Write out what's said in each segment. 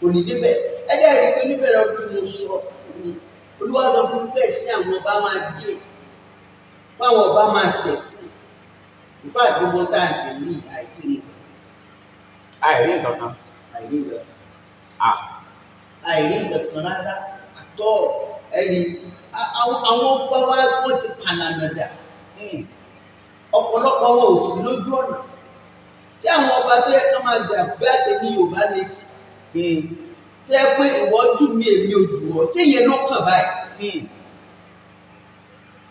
kò ní débẹ̀. Ẹ jẹ́ rí pé níbẹ̀rẹ̀ ọdún mo sọ Olúwa sọ fún mi pé ẹ̀sìn àwọn ọba máa dé, báwọn ọba máa ṣẹ̀sìn. In fact gbogbo tá à ń ṣe ní àìtí nìkan. Àìrí nǹkan kan. Àìrí nǹkan rárá àtọ́ ẹni àwọn ọba wa wọ́n ti pànàmọ̀dà. Ọ̀pọ̀lọpọ̀ wọn ò sí lójú ọ̀nà. Tí àwọn ọba tó yẹ ká máa jà bí àṣẹ ní Yorùbá nation. Tó yẹ pé ìwọ jù mí èmi ò jù ọ́, ṣé ìyẹn ló kàn báyìí?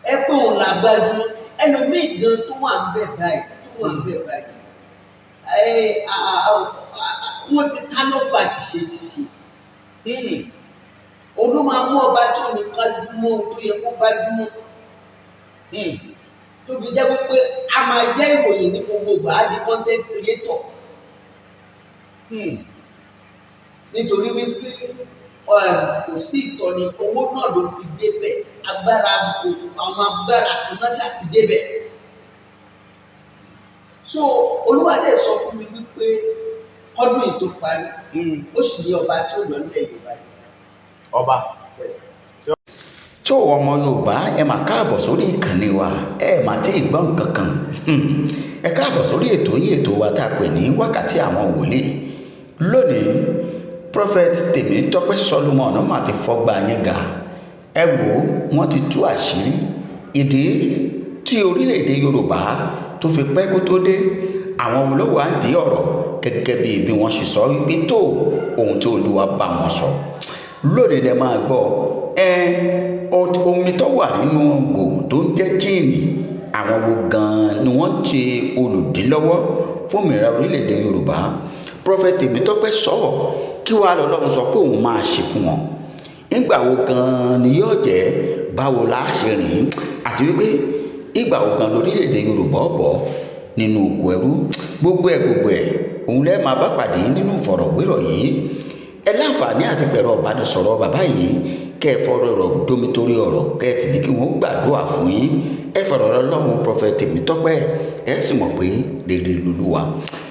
Ẹ pé òun là gbájúmọ́ ẹlòmíì gan tó wà ń bẹ̀ báyìí. Wọ́n ti táná fà ṣiṣẹ́. Olú máa mú ọba tí ò ní kájúmọ́ tó yẹ kó gbájúmọ́. Tó fi jẹ́ pé a máa jẹ́ ìròyìn ní gbogbo ìgbà á di content creator. Nítorí wípé kò sí ìtọ́ni, owó náà ló fi débẹ̀, àwọn agbára kan náà ṣáà fi débẹ̀. So Olúwa dẹ̀ sọ fún mi wípé ọdún yìí tó parí, ó sì ní ọba tí ó lọ nílẹ̀ Yorùbá yìí. Ọba. tó ọmọ Yorùbá ẹ mà káàbọ̀ sórí ìkànnì wa, ẹ mà tí ì gbọ́ nǹkan kan. Ẹ káàbọ̀ sórí ètò yín, ètò wa tá a pè ní wákàtí àwọn wòlíì. Lónìí Prophet Tèmítọ́pẹ́ Solomon náà mà ti fọ́gbà yẹn ga. Ẹ wò ó, wọ́n ti tú àṣírí ìdí tí orílẹ̀-èdè Yorùbá tó fi pẹ́ kó tó dé. Àwọn olówó à ń di ọ̀rọ̀ gẹ́gẹ́ bí wọ́n ṣe sọ wípé tó ohun tí Olúwa bá wọn sọ. Lónìí lẹ máa gbọ́ omi tó wà nínú ògò tó ń jẹ́ jíìnì, àwọn wo gan-an ni wọ́n ṣe olùdílọ́wọ́ fún òmìnira orílẹ̀-èdè Yorùbá. Prophet Tèmítọ́pẹ́ sọ̀rọ̀ kí wàá lọ́lọ́run sọ pé òun máa ṣe fún wọn. Ìgbà wo gan-an ni yóò jẹ́, báwo la ṣe rìn, àti wípé ìgbà wo gan-an lórílẹ̀-èdè Yorùbá ọ̀bọ̀ nínú oko ẹrú. Gbogbo ẹ̀ òun lẹ́ẹ̀ máa bá pàdé nínú ìfọ̀rọ̀wérọ̀ yìí. Ẹ láǹfààní àti pẹ̀rọ ìbánisọ̀rọ̀ bàbá yìí, kẹ́ ẹ fọ̀rọ̀ ọ̀rọ̀ dómítorí ọ̀rọ̀, kẹ́ ẹ sì ní kí wọ́n gbàdúrà fún yín. Ẹ fọ̀rọ̀ Ọlọ́run Prophet Tèmítọ́pẹ́, ẹ sì mọ̀ pé rere lolúwa.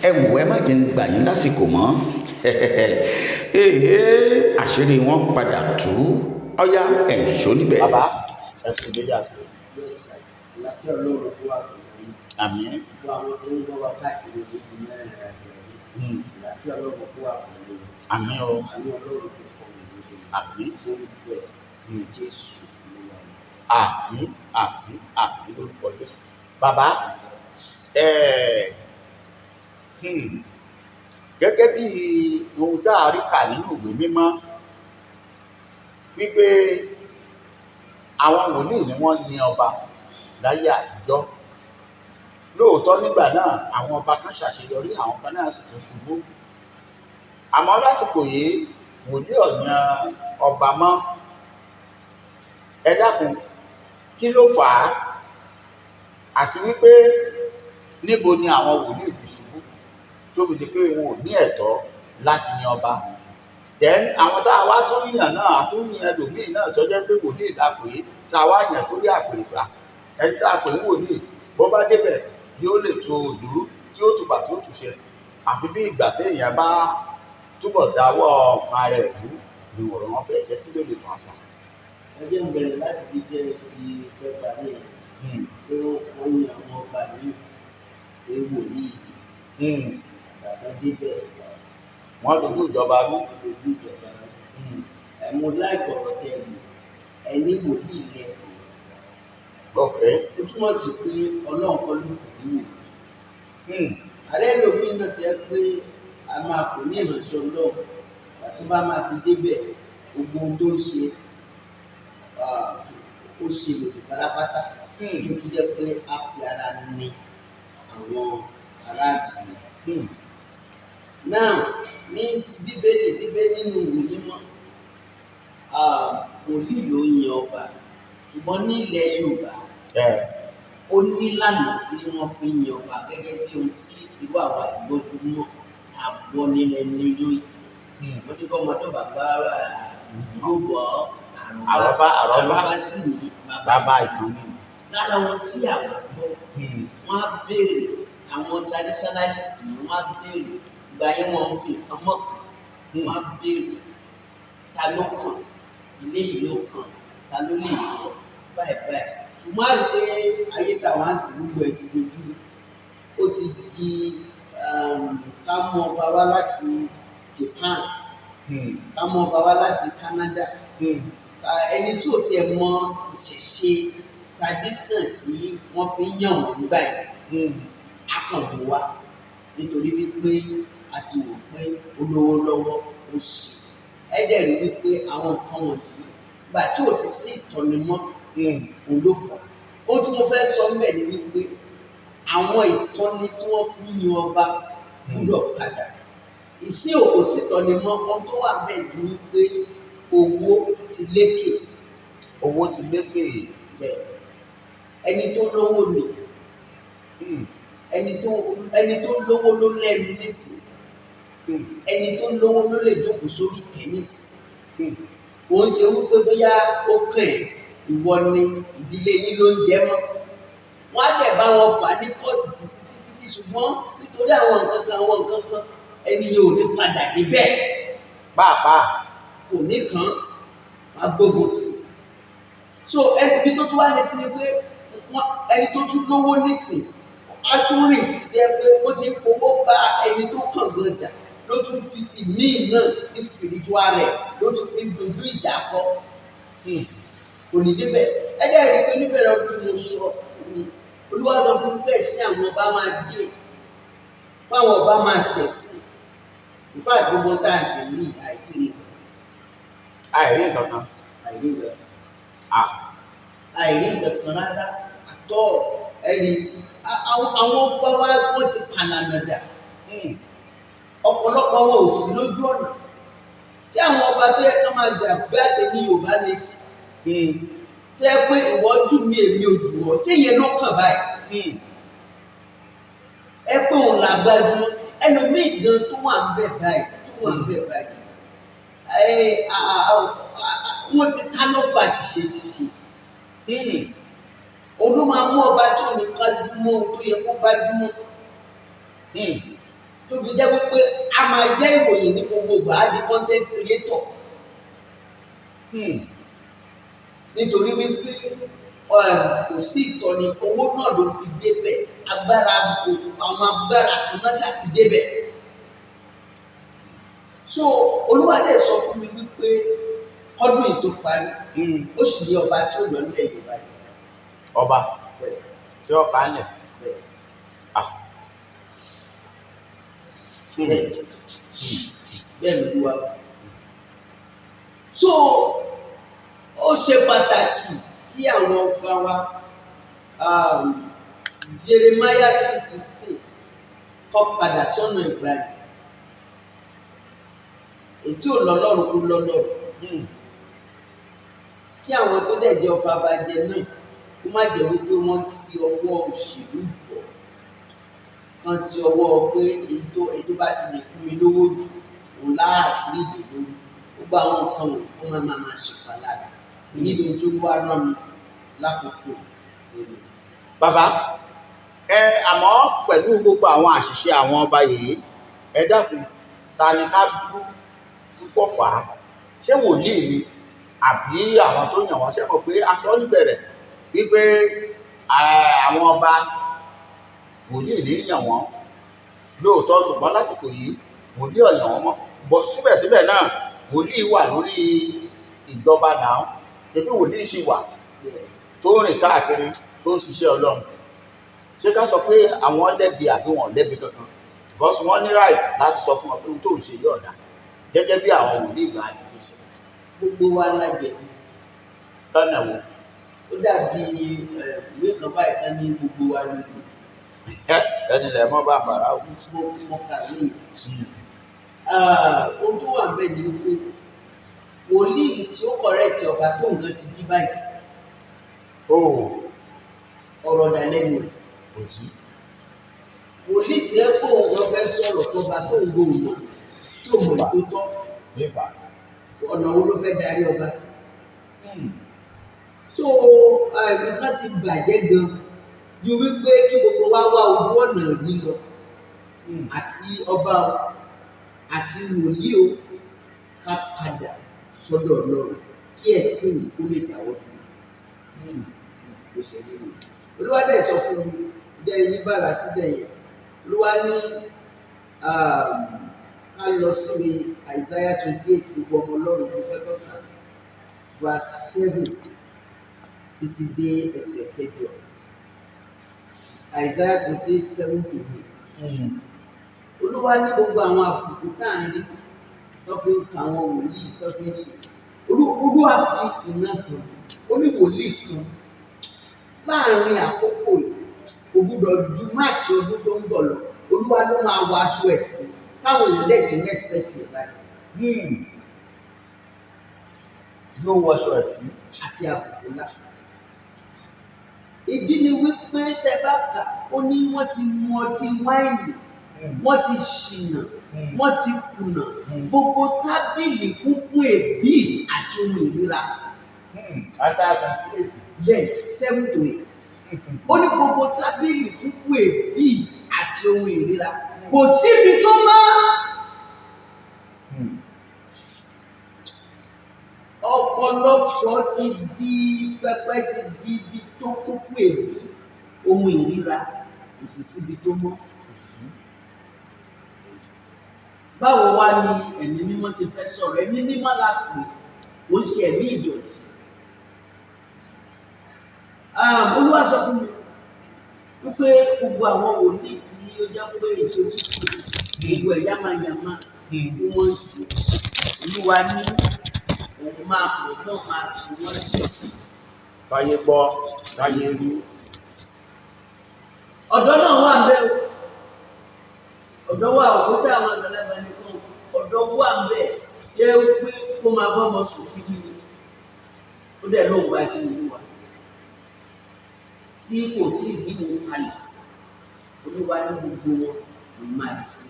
Ẹ wò, ẹ má jẹ́ ń gbà yín lásìkò mọ́. Àṣírí wọn padà tú. Ọ̀yá ẹ̀ṣọ́ níbẹ̀. Bàbá ẹ sì lè yà sí. Ìlàkẹ́ Ọlọ́run tó wà fún mi. Àmín. Gbogbo àwọn tó ń gbọ́ wa káàkiri gbogbo mẹ́rin àjọyọ̀. Ìlàkẹ́ Ọlọ́run tó wà fún mi. Àmín o. Àmín Ọlọ́run tó fọ́ mi lójú. Àmín. Lórí bẹ́ẹ̀ ni Jésù ló wà. Àmín lórúkọ Jésù. Bàbá gẹ́gẹ́ bí ohun tá a rí kà nínú ìwé mímọ́ wípé àwọn wòlíì ni wọ́n yin ọba láyé àtijọ́. Lóòótọ́ nígbà náà àwọn ọba kan ṣàṣeyọrí, àwọn kan náà sì tún ṣubú. Àmọ́ lásìkò yìí wòlíì ò yan ọba mọ́. Ẹ dákun, kí ló fà á? Àti wípé níbo ni àwọn wòlíì ti ṣubú tó fi di pé wọn ò ní ẹ̀tọ́ láti yan ọba? Then àwọn tá a wá tún yàn náà tún yan ẹlòmíì náà tó jẹ́ pé wòlíì la pè é, tá a wá yàn sórí àpèrè gbà. Ẹni tá a pè ń wòlíì bó bá débẹ̀ yóò lè to òdúró tí ó tùbà tí ó tùṣẹ. Àfi bí ìgbà téèyàn bá túbọ̀ dáwọ́ ọ̀kan rẹ̀ kú ni ọ̀rọ̀ wọn fẹ́ jẹ́ kí ló lè fà á sàn. Ẹ jẹ́ ń bẹ̀rẹ̀ láti fi jẹ́ ti fẹ́ parí ẹ̀. Pé wọ́n yin àwọn ọba ní ewu ní ìdí. Bàbá débẹ̀ Wọ́n dojú ìjọba rú. ojú ìjọba rẹ̀. Mo láìpọ̀rọ̀ tẹ̀ mí, ẹni wòlíì lẹ̀. Okay. Ó túmọ̀ sí pé Ọlọ́run kọ́ ló kù ní ìlú. Ààrẹ lòmí náà jẹ́ pé a máa pè ní ìránṣẹ́ Ọlọ́run. Àti bá máa fi débẹ̀ gbogbo ohun tó ń ṣe ó ṣe lòdì pátápátá. Ó tún jẹ́ pé a fi ara ní àwọn ará àgbègbè. Náà ní bíbélì nínú ìwé mímọ́, wòlíì ló yan ọba, ṣùgbọ́n ní ilẹ̀ Yorùbá ó ní ìlànà tí wọ́n fi yan ọba gẹ́gẹ́ bí ohun tí irú àwa ìgbójúmọ́ àbọ̀ nínú ẹni lóyè. Wọ́n ti kọ́ ọmọ tó bàbá yóò bọ̀ àrọ́bá sí ní Bàbá ìtàn ni. lára wọn tí àwọn gbọ́ wọ́n á béèrè, àwọn traditionalist ni wọ́n á béèrè ìgbà yẹn wọ́n fi nǹkan mọ́kàn wọ́n á béèrè ta ló kàn, ilé yìí ló kàn, ta ló lè jọ báyìí báyìí. Ṣùgbọ́n a rí pé ayé táwọn á sì gbogbo ẹ̀ ti dojú, ó ti di ká mú ọba wá láti Japan, ká mú ọba wá láti Canada. Ẹni tí ò tiẹ̀ mọ ìṣẹ̀ṣe tradition tí wọ́n fi ń yàn wọ́n nígbà yìí á kàn mú wá nítorí wípé a ti wò pé olówó lọ́wọ́ ó ṣe. Ẹ dẹ̀ rí wípé àwọn nǹkan wọ̀nyí gbà tí ò ti sí ìtọ́ni mọ́ òun ló fà. Ohun tí mo fẹ́ sọ ńbẹ̀ ni wípé àwọn ìtọ́ni tí wọ́n fi ń yan ọba gbúdọ̀ padà. Ìsín òkò sí ìtọ́ni mọ́, ohun tó wà bẹ́ẹ̀ ni wípé owó ti lékè. Owó ti lékè. Bẹ́ẹ̀ ẹni tó lówó ni ẹni tó lówó ló lẹ́nu nísìn, ẹni tó lówó ló lè jókòó sórí ìtẹ́ nísìn. Kò ń ṣe wípé bóyá ó kàn ẹ́ ìwọ ni ìdílé yín ló ń jẹ mọ́. Wọ́n á dẹ̀ bá wọn fà ní kóòtù títí ṣùgbọ́n nítorí àwọn nǹkan kan ẹni yẹn ò ní padà débẹ̀. Pàápàá kò ní kàn án gbógun tì. So ẹni tó tún wá lé sí ni pé ẹni tó tún lówó nísìn á tún rìn sí ẹ pé ó ti ń fowó bá ẹni tó kàn gan jà, ló tún fi ti míì náà ní spiritual rẹ̀ ló tún fi dojú ìjà kọ. Kò ní débẹ̀. Ẹ dẹ́ rí i pé níbẹ̀rẹ̀ ọdún mo sọ Olúwa sọ fún mi bẹ́ẹ̀ sí àwọn ọba máa dé, báwọn ọba máa ṣẹ̀ sí. In fact gbogbo tá à ń ṣe ní àìtí rẹ̀. àìrí nǹkan kan. Àìrí nǹkan kan rárá àtọ́ ẹni àwọn ọba wa wọ́n ti pàlànà dà. Ọ̀pọ̀lọpọ̀ wọn ò sí lójú ọ̀nà. Tí àwọn ọba tó yẹ ká máa gbà bí àṣẹ ní Yorùbá nation. Tó yẹ pé ìwọ jù mí èmi ò jù ọ́, ṣé ìyẹn ló kàn báyìí? Ẹ pé òun là gbájúmọ́ ẹlòmíì gan tó wà ń bẹ̀ báyìí. Wọ́n ti táná fà ṣìṣe. Olú máa mú ọba tí ò ní kájúmọ́ tó yẹ kó gbájúmọ́. Tó fi jẹ́ pé a máa jẹ́ ìròyìn ní gbogbo ìgbà á di content creator. Nítorí wípé kò sí ìtọ́ni, owó náà ló fi débẹ̀, àwọn agbára kan náà ṣàfi débẹ̀. So Olúwa dẹ̀ sọ fún mi wípé ọdún yìí tó parí ó sì ní ọba tí ó lọ nílẹ̀ Yorùbá yìí. Ọba tí ó pa á lẹ̀. Bẹ́ẹ̀ ló wá. So ó ṣe pàtàkì kí àwọn ọba wa Jeremiah 6:16 kọ́ padà sọ́nà Ibrahim. Ètí ò lọ́lọ́run kó lọ́lọ́run. Kí àwọn tó dẹ̀ jẹ́ ọba bàjẹ́ náà kó má jẹ́ wípé wọ́n ti ọwọ́ òṣèlú bọ̀. Wọ́n ti ọwọ́ pé èyí tó bá ti lè fún mi lówó jù òun láàbí ìdìbò. Gbogbo àwọn nǹkan wọ̀nyí kó máa ṣèpalára. Èyí ló tó wá rán mi lákòókò. Bàbá àmọ́ pẹ̀lú gbogbo àwọn àṣìṣe àwọn ọba yìí, ẹ dákun ta ni ká púpọ̀ fà á? Ṣé wòlíì ni àbí àwọn tó yàn wọ́n? Ṣé mọ̀ pé aṣọ níbẹ̀rẹ̀ wípé àwọn ọba wòlíì ní yàn wọ́n lóòótọ́, ṣùgbọ́n lásìkò yìí wòlíì ò yàn wọ́n mọ́. Bọ̀ síbẹ̀síbẹ̀ náà wòlíì wà lórí ìjọba náà. Ebi wòlíì sì wà tó rìn káàkiri tó ń ṣiṣẹ́ Ọlọ́run. Ṣé ká sọ pé àwọn lẹ́bi àbí wọn lẹ́bi kankan? Because wọ́n ní right láti sọ fún wọn pé ohun tó ń ṣe yóò dá, gẹ́gẹ́ bí àwọn wòlíì ìgbà àdìgbò ṣe. Gbogbo wa lájẹ̀bi. Lọ́nà wo? Ó dàbí ìwé kan báyìí kan ní gbogbo wa lójú. Ẹni lẹ̀ mọ́ bá bàrà ó. Mo kà ní ohun tó wà bẹ́ẹ̀ ni wípé wòlíì tí ó correct ọba tó nǹkan ti bí báyìí. Ọ̀rọ̀ dà lẹ́nu ẹ̀. Wòlíì tí ẹ kó òun fẹ́ sọ̀rọ̀ tó bá tó ń gbòòrò tó mọ̀ tó tọ́. Ọ̀nà wo ló fẹ́ darí ọba sí? So nǹkan ti bàjẹ́ gan ju wípé kí gbogbo wa wá ojú ọ̀nà lílọ àti ọba o àti wòlíì o ká padà sọ́dọ̀ Ọlọ́run kí ẹ̀sìn yìí kó lè dáwọ́ dúró. Bó ṣe rí nìyẹn. Olúwa dẹ̀ sọ fún mi jẹ́ ilé bára síbẹ̀ yẹn. Olúwa ní ká lọ síbi Isaiah 28 gbogbo ọmọ Ọlọ́run tó fẹ́ tọ́ka verse 7 títí dé ẹsẹ̀ 8. Isaiah 28, 7 to 8. Olúwa ní gbogbo àwọn àbùkù tá à ń rí tó fi ń ka àwọn wòlíì tó fi ń ṣe. Olúwa fi ìran kan, ó ní wòlíì kan láàrin àkókò yìí kò gbúdọ̀ ju máàkì ọdún tó ń bọ̀ lọ. Olúwa ló máa wọ aṣọ ẹ̀sìn táwọn èèyàn dẹ̀ ṣe rẹ́spẹ̀tì ẹ̀ báyìí. Yóò wọṣọ ẹ̀sìn àti àbùkù ńlá. Ìdí ni wípé tẹ bá kà ó ní wọ́n ti mu ọtí wáìnì, wọ́n ti ṣìnà, wọ́n ti kùnà, gbogbo tábìlì kún fún èébì àti ohun ìríra. Isaiah 28. Bẹ́ẹ̀ 7 to 8. Ó ní gbogbo tábìlì kún fún èébì àti ohun ìríra. Kò síbi tó mọ́. Ọ̀pọ̀lọpọ̀ ti di pẹpẹ ti di ibi tó kún fún èébì, ohun ìríra, kò sì síbi tó mọ́. Báwo wá ni ẹ̀mí mímọ́ ṣe fẹ́ sọ̀rọ̀? Ẹ̀mí mímọ́ la pè, kò ṣe ẹ̀mí ìdọ̀tí. Olúwa sọ fún mi wípé gbogbo àwọn wòlíì tí ó jẹ́ pé èso títí gbogbo ẹ̀yà máa yàmá tí wọ́n ń ṣe. Olúwa ní òun máa pè náà máa tì wọ́n sí. Fáyé gbọ́, fáyé rí. Ọ̀dọ́ náà wà bẹ́ẹ̀ o. Ọ̀dọ́ wà ó tí àwọn àgbàlagbà ní fún ọ̀dọ́ wà bẹ́ẹ̀ jẹ́ pé kó máa bọ́ ọmọ sùn kí ni. Ó dẹ̀ lóun bá ṣe ìlú wa. Tí kò tí ì dìbò kalẹ̀, Olúwa ní gbogbo wọn ló máa ṣe.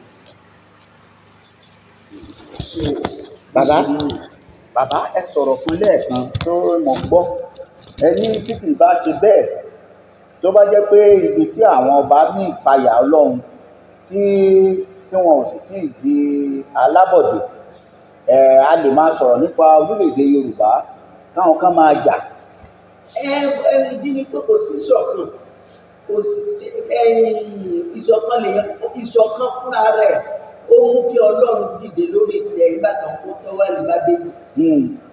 Bàbá ẹ sọ̀rọ̀ fún lẹ́ẹ̀kan tó mọ̀ gbọ́. Ẹ ní títí bá ṣe bẹ́ẹ̀ tó bá jẹ́ pé ibi tí àwọn ọba ní ìpayà Ọlọ́run tí wọn ò sì tí ì di alábọ̀dé, a lè máa sọ̀rọ̀ nípa orílẹ̀-èdè Yorùbá káwọn kan máa jà. Ìdí ni pé kò sí ìṣọ̀kan, kò sí ìṣọ̀kan lèyàn, ìṣọ̀kan fúnra rẹ̀ ó mú kí Ọlọ́run dìde lórí ilẹ̀ ìgbà kan kó tọ́wọ́ ní Bábélì.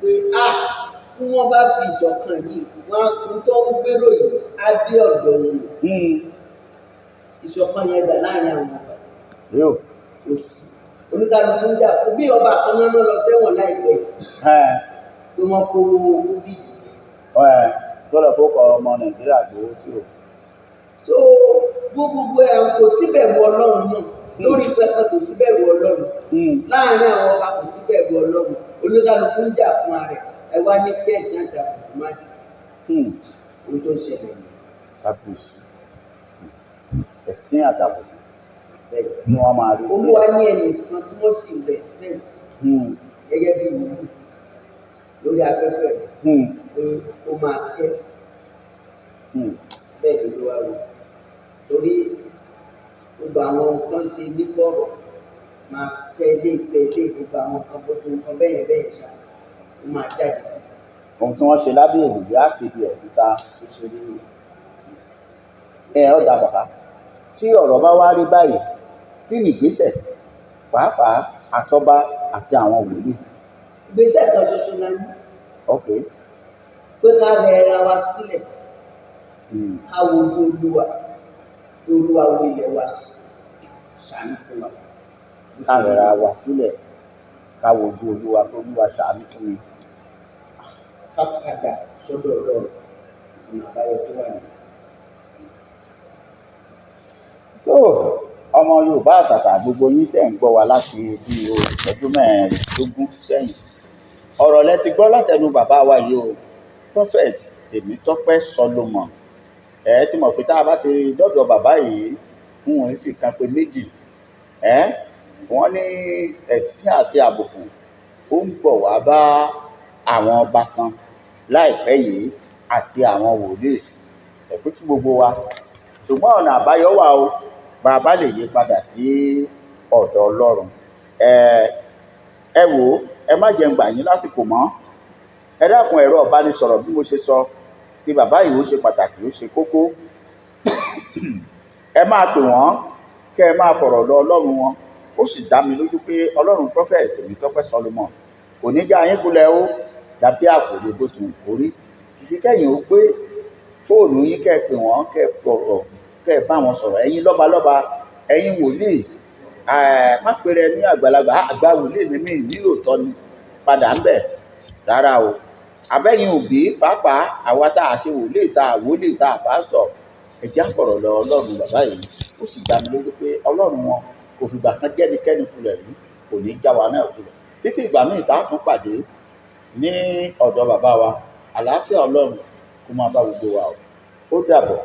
Pé tí wọ́n bá fi ìṣọ̀kan yìí, wọ́n á kú tó ń gbèrò yìí á dé ọ̀dọ̀ wọn. Ìṣọ̀kan yẹn dà láàrin àwọn ọba. Kò sí. Oníkálukú ń jà fún bí ọba kan náà lọ sẹ́wọ̀n láìpẹ́ pé wọ́n kó owó bí. Gbọ́dọ̀ fó kọ ọmọ Nàìjíríà gbowó sí o. So gbogbo ẹ̀ kò síbẹ̀ wọ Ọlọ́run náà. Lórí pẹpẹ kò síbẹ̀ wọ Ọlọ́run. Láàárín àwọn ọba kò síbẹ̀ wọ Ọlọ́run. Oníkálukú ń jà fún ara rẹ̀. Ẹ wá ní kẹ́sì àti àbùkù má dé. Ohun tó ń ṣẹlẹ̀ ni. Kábíyèsí. Ẹ̀sìn àtàbùkù ni wọ́n máa rí. Olúwa ní ẹnìkan tí wọ́n sì respect gẹ́gẹ́ bí wòlíì lórí afẹ́fẹ́ pé ó máa kẹ́. Bẹ́ẹ̀ ni ló wá wò. Torí gbogbo àwọn nǹkan ṣe ní bọ̀rọ̀ máa fẹ́ lé gbogbo àwọn nǹkan bó tó nǹkan bẹ́ẹ̀ ṣá ó máa jáde sí. Ohun tí wọ́n ṣe lábẹ́ èlùbí á kéde ẹ̀ níta ìṣòro ọ̀dà bàbá. Tí ọ̀rọ̀ bá wá rí báyìí, kí ni ìgbésẹ̀ pàápàá àtọba àti àwọn wòlíì? Ìgbésẹ̀ kan ṣoṣo la ní. Pé ká rẹ ara wa sílẹ̀, ká wo ojú Olúwa wo ilẹ̀ wa ṣàánú fún wa. Ká rẹ ara wa sílẹ̀, ká wo ojú Olúwa tó Olúwa ṣàánú fún mi. Ká padà sọ́dọ̀ Ọlọ́run, ọ̀nà àbáyọ tó wà ní. Ọmọ Yorùbá àtàtà gbogbo yín tẹ̀ ń gbọ́ wa láti bí ìṣẹ́jú mẹ́rìndínlógún sẹ́yìn. Ọ̀rọ̀ lẹ ti gbọ́ látẹnu bàbá wa yìí o, Prophet Tèmítọ́pẹ́ Solomon. Ẹ ti mọ̀ pé tá a bá ti dọ́dọ̀ bàbá yìí fún wọn sì kan pé méjì. Wọ́n ní ẹ̀sìn àti àbùkù ó ń bọ̀ wá bá àwọn ọba kan láìpẹ́ yìí àti àwọn wòlíì. Ẹ pé kí gbogbo wa, ṣùgbọ́n ọ̀nà àbáyọ wà o. Bàbá lè yí padà sí ọ̀dọ̀ Ọlọ́run. Ẹ wò ẹ má jẹ́ n gbà yín lásìkò mọ́. Ẹ dákun ẹ̀rọ ìbánisọ̀rọ̀ bí mo ṣe sọ ti bàbá yìí ó ṣe pàtàkì, ó ṣe kókó. Ẹ máa pè wọ́n kẹ́ ẹ máa fọ̀rọ̀ lọ Ọlọ́run wọn. Ó sì dá mi lójú pé Ọlọ́run Prophet Tèmítọ́pẹ́ Solomon kò ní já yín kulẹ̀ ó dàbí àpò lè bó tún orí. Kìkì kẹ́yìn ó gbé fóònù yín kẹ́ ẹ pè wọ́n, kẹ́ ẹ fọ̀rọ̀, kẹ́ ẹ bá wọn sọ̀rọ̀. Ẹ̀yin lọ́balọ́ba, ẹ̀yin wòlíì, má pèrè ní àgbàlagbà, àgbà wòlíì ni mí nílò tọ́ ni padà ń bẹ̀ rárá o. Abẹ́yìn òbí pàápàá àwa tá a ṣe wòlíì tá a pásítọ̀, ẹ jẹ́ á fọ̀rọ̀ lọ Ọlọ́run bàbá yìí. Ó sì dá mi lójú pé Ọlọ́run wọn kò fìgbà kan jẹ́nikẹ́ni kulẹ̀ rí, kò ní já wa náà kulẹ̀. Títí ìgbà míì tá a tún pàdé ní ọ̀dọ̀ bàbá wa, àlàáfíà Ọlọ́run kó máa bá gbogbo wa o. Ó dàbọ̀.